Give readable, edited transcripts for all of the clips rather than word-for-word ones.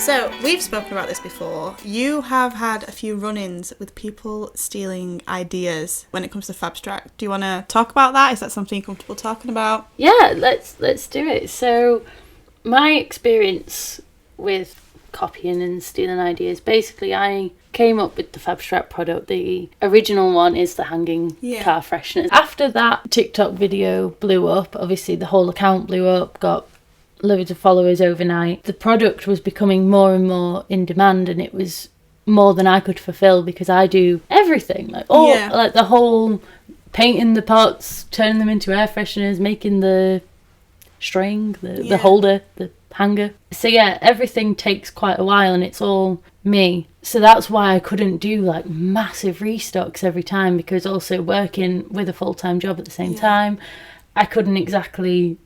So, we've spoken about this before. You have had a few run-ins with people stealing ideas when it comes to Fabsrtract. Do you want to talk about that? Is that something you're comfortable talking about? Yeah, let's do it. So, my experience with copying and stealing ideas, basically I came up with the Fabsrtract product. The original one is the hanging car freshener. After that TikTok video blew up, obviously the whole account blew up, got loads of followers overnight. The product was becoming more and more in demand, and it was more than I could fulfill because I do everything, like the whole painting the pots, turning them into air fresheners, making the string, the holder, the hanger. So yeah, everything takes quite a while and it's all me. So that's why I couldn't do like massive restocks every time, because also working with a full-time job at the same time, I couldn't exactly,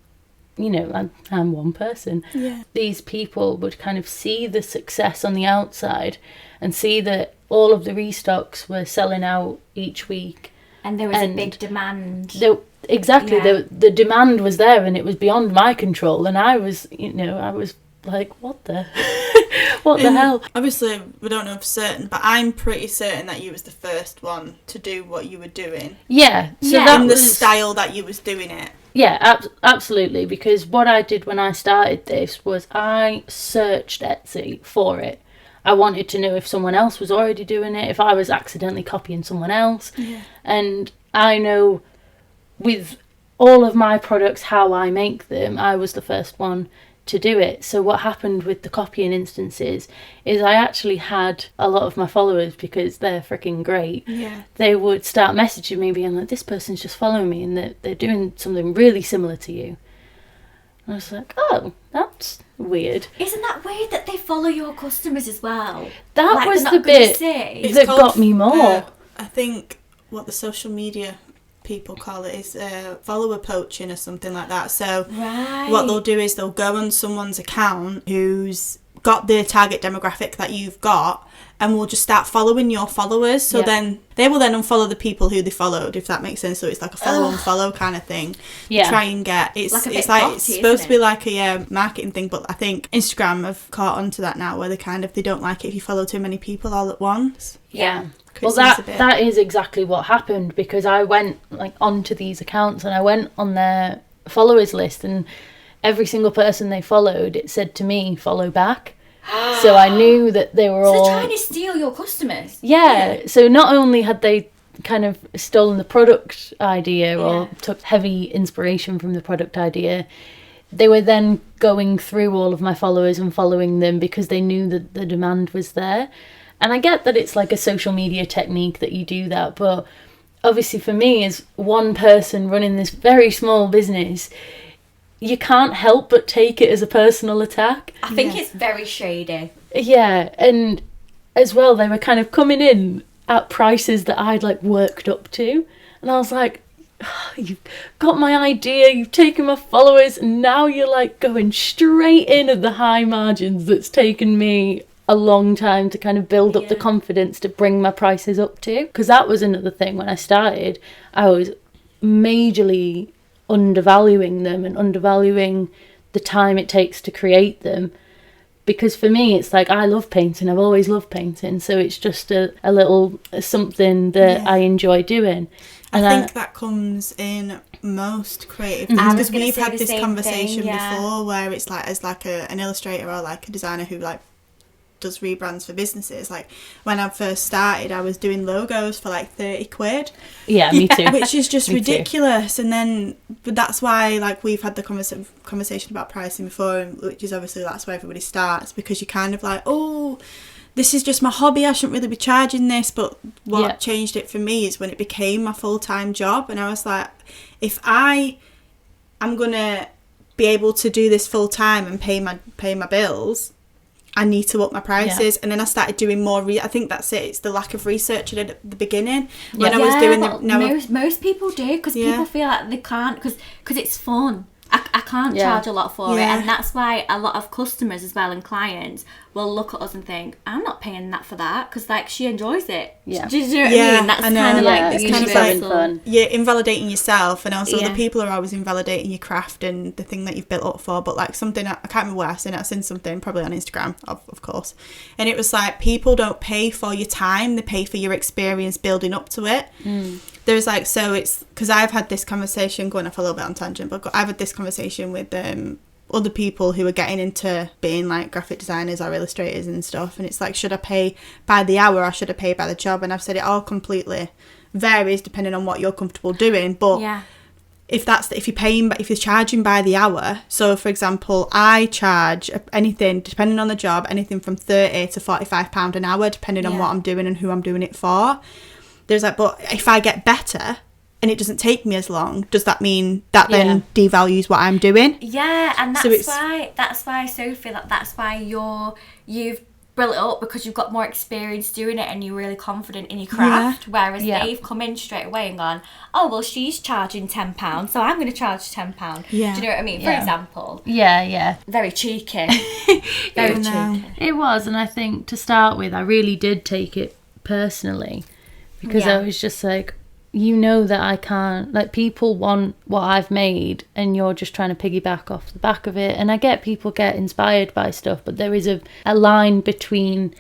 I'm one person. Yeah. These people would kind of see the success on the outside and see that all of the restocks were selling out each week. And there was a big demand. The demand was there and it was beyond my control. And I was like, what the hell? Obviously, we don't know for certain, but I'm pretty certain that you was the first one to do what you were doing. Yeah. So that was the style that you was doing it. Yeah, absolutely. Because what I did when I started this was I searched Etsy for it. I wanted to know if someone else was already doing it, if I was accidentally copying someone else. Yeah. And I know with all of my products, how I make them, I was the first one to do it. So what happened with the copying instances is I actually had a lot of my followers, because they're freaking great. Yeah. They would start messaging me being like, this person's just following me and they're doing something really similar to you. And I was like, oh, that's weird. Isn't that weird that they follow your customers as well? That was the bit that got me more. I think what the social media people call it is follower poaching or something like that. So what they'll do is they'll go on someone's account who's got the target demographic that you've got, and will just start following your followers. So then they will then unfollow the people who they followed, if that makes sense. So it's like a follow unfollow kind of thing. Yeah. Try and get it's supposed to be like a marketing thing, but I think Instagram have caught onto that now, where they don't like it if you follow too many people all at once. Yeah. Well, that is exactly what happened, because I went onto these accounts and I went on their followers list, and every single person they followed, it said to me, follow back. So I knew that they were all... So they're trying to steal your customers. Yeah. So not only had they kind of stolen the product idea or took heavy inspiration from the product idea, they were then going through all of my followers and following them because they knew that the demand was there. And I get that it's like a social media technique that you do that, but obviously for me, as one person running this very small business, you can't help but take it as a personal attack. I think it's very shady. Yeah, and as well, they were kind of coming in at prices that I'd worked up to, and I was like, oh, you've got my idea, you've taken my followers, and now you're going straight in at the high margins that's taken me a long time to kind of build up the confidence to bring my prices up to. Because that was another thing. When I started, I was majorly undervaluing them and undervaluing the time it takes to create them. Because for me, it's I love painting. I've always loved painting. So it's just a little something that I enjoy doing. And I think that comes in most creative things, because we've had this conversation before, where it's as an illustrator or a designer who does rebrands for businesses. When I first started, I was doing logos for 30 quid. Yeah, me too. Which is just ridiculous. Too. And then, but that's why we've had the conversation about pricing before, which is obviously that's where everybody starts, because you're kind of oh, this is just my hobby, I shouldn't really be charging this. But what changed it for me is when it became my full-time job, and I was if I'm gonna be able to do this full-time and pay my bills, I need to up my prices. And then I started doing more I think that's it, it's the lack of research at the beginning when I was doing most people do, because people feel like they can't, because it's fun. I can't charge a lot for it, Yeah. and that's why a lot of customers as well and clients will look at us and think, I'm not paying that for that, because like she enjoys it. Yeah. Do you know what I mean? That's I know. kind of Yeah, like it's the kind of universal. fun. You're invalidating yourself, and also Yeah. the people are always invalidating your craft and the thing that you've built up for. But like something, I can't remember where I've seen something, probably on Instagram, of course, and it was like, people don't pay for your time, they pay for your experience building up to it. There's like, so it's because I've had this conversation, going off a little bit on tangent, but I've had this conversation with other people who are getting into being like graphic designers or illustrators and stuff, and it's like, should I pay by the hour or should I pay by the job? And I've said it all completely varies depending on what you're comfortable doing, but Yeah. if you're charging by the hour, so for example, I charge anything, depending on the job, anything from £30 to £45 an hour, depending on what I'm doing and who I'm doing it for. There's like, but if I get better and it doesn't take me as long, does that mean that then devalues what I'm doing? Yeah, and So that's why Sophie, that's why you've built it up, because you've got more experience doing it and you're really confident in your craft. Whereas they've come in straight away and gone, oh well, she's charging £10, so I'm going to charge £10. Yeah. Do you know what I mean? For example. Yeah. Very cheeky. Very cheeky. It was, and I think to start with, I really did take it personally, because I was just like, you know that I can't, like, people want what I've made and you're just trying to piggyback off the back of it. And I get people get inspired by stuff, but there is a line between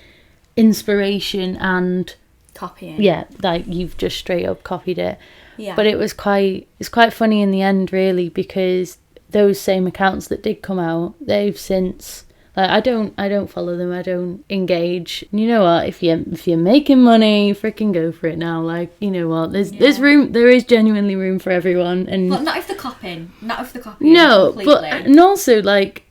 inspiration and Copying. yeah, like you've just straight up copied it. Yeah. But it's quite funny in the end, really, because those same accounts that did come out, they've since, like, I don't follow them, I don't engage. You know what? If you're making money, freaking go for it now. Like, you know what? There's room. There is genuinely room for everyone. And But not if they're copying. Not if they're copying. no, completely. but and also like,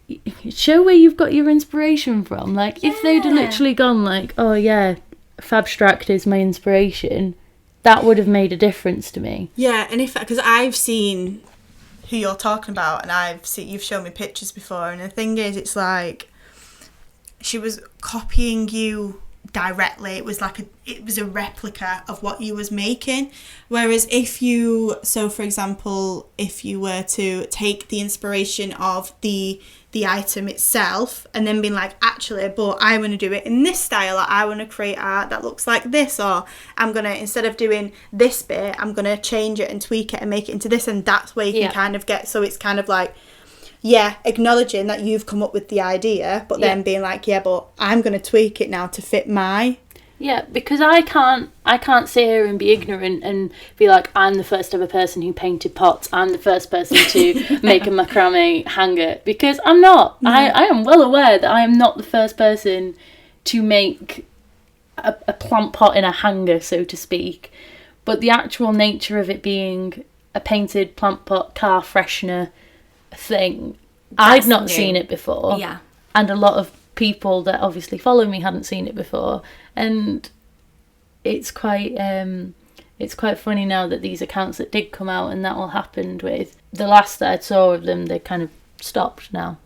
show where you've got your inspiration from. Like, if they'd have literally gone like, oh yeah, Fabsrtract is my inspiration, that would have made a difference to me. Yeah, and because I've seen who you're talking about, and you've shown me pictures before, and the thing is, it's like, she was copying you directly. It was a replica of what you was making. Whereas for example, if you were to take the inspiration of the item itself and then being like, actually, but I want to do it in this style, or I want to create art that looks like this, or I'm gonna, instead of doing this bit, I'm gonna change it and tweak it and make it into this, and that's where you can kind of get, so it's kind of like, acknowledging that you've come up with the idea, but then being like, but I'm going to tweak it now to fit my... Yeah, because I can't sit here and be ignorant and be like, I'm the first ever person who painted pots, I'm the first person to make a macrame hanger, because I'm not. No. I am well aware that I am not the first person to make a plant pot in a hanger, so to speak. But the actual nature of it being a painted plant pot car freshener thing, I'd not seen it before. Yeah. And a lot of people that obviously follow me hadn't seen it before. And it's quite funny now that these accounts that did come out and that all happened with, the last that I saw of them, they kind of stopped now.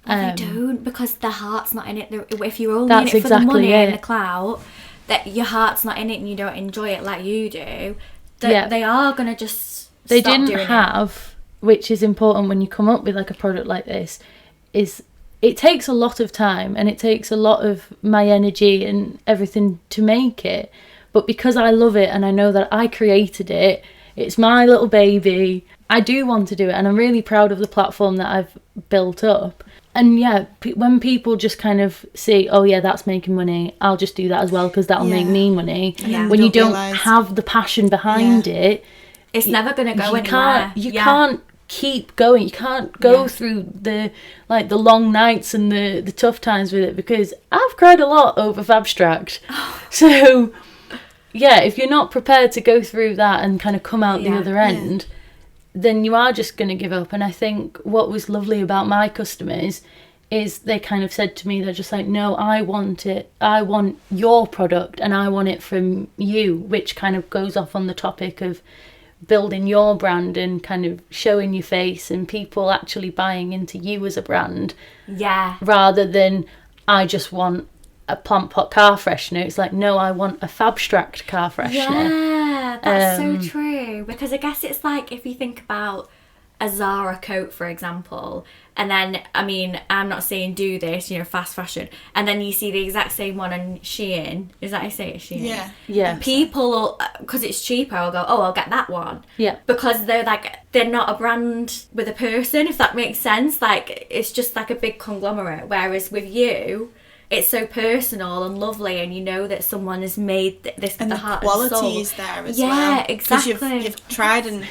Well, they don't, because their heart's not in it. If you're only in it for the money and the clout, that your heart's not in it and you don't enjoy it like you do, they are going to just they stop didn't doing have it. Which is important when you come up with like a product like this, is it takes a lot of time and it takes a lot of my energy and everything to make it. But because I love it and I know that I created it, it's my little baby, I do want to do it, and I'm really proud of the platform that I've built up. And when people just kind of see, oh yeah, that's making money, I'll just do that as well because that'll make me money. Yeah. When you don't have the passion behind it, it's never going to go anywhere. You can't keep going. You can't go through the long nights and the tough times with it, because I've cried a lot over Fabsrtract. So if you're not prepared to go through that and kind of come out the other end, then you are just going to give up. And I think what was lovely about my customers is they kind of said to me, they're just like, no, I want it. I want your product and I want it from you, which kind of goes off on the topic of building your brand and kind of showing your face and people actually buying into you as a brand. Yeah. Rather than, I just want a plant pot car freshener. It's like, no, I want a Fabsrtract car freshener. Yeah, that's so true. Because I guess it's like, if you think about a Zara coat, for example, and then, I mean, I'm not saying do this, you know, fast fashion, and then you see the exact same one on Shein. Is that how you say it, Shein? Yeah. Yeah. People, because it's cheaper, I'll go, oh, I'll get that one. Yeah. Because they're not a brand with a person, if that makes sense. Like, it's just like a big conglomerate. Whereas with you, it's so personal and lovely, and you know that someone has made this with and the the heart and soul. quality is there as well. Yeah, exactly. Because you've tried and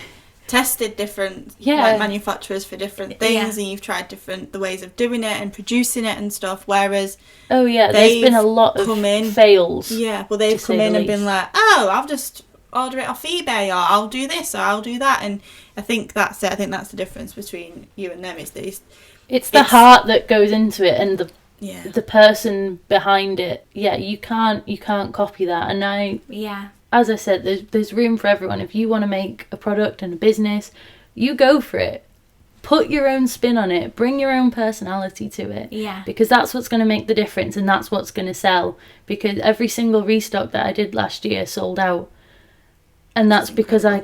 tested different manufacturers for different things, and you've tried the ways of doing it and producing it and stuff, whereas there's been a lot of fails. Yeah, well, they've come in and been like, oh, I'll just order it off eBay, or I'll do this, or I'll do that, and I think that's it. I think that's the difference between you and them, is that it's the heart that goes into it, and the person behind it. You can't copy that. And as I said, there's room for everyone. If you want to make a product and a business, you go for it. Put your own spin on it. Bring your own personality to it. Yeah. Because that's what's going to make the difference, and that's what's going to sell. Because every single restock that I did last year sold out. And that's because I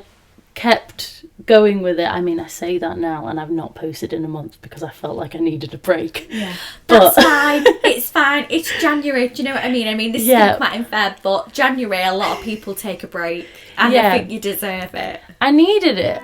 kept going with it. I mean, I say that now, and I've not posted in a month because I felt like I needed a break. Yeah, that's fine. It's fine. It's January. Do you know what I mean? I mean, this is going to come out in Feb, but January, a lot of people take a break, and I think you deserve it. I needed it.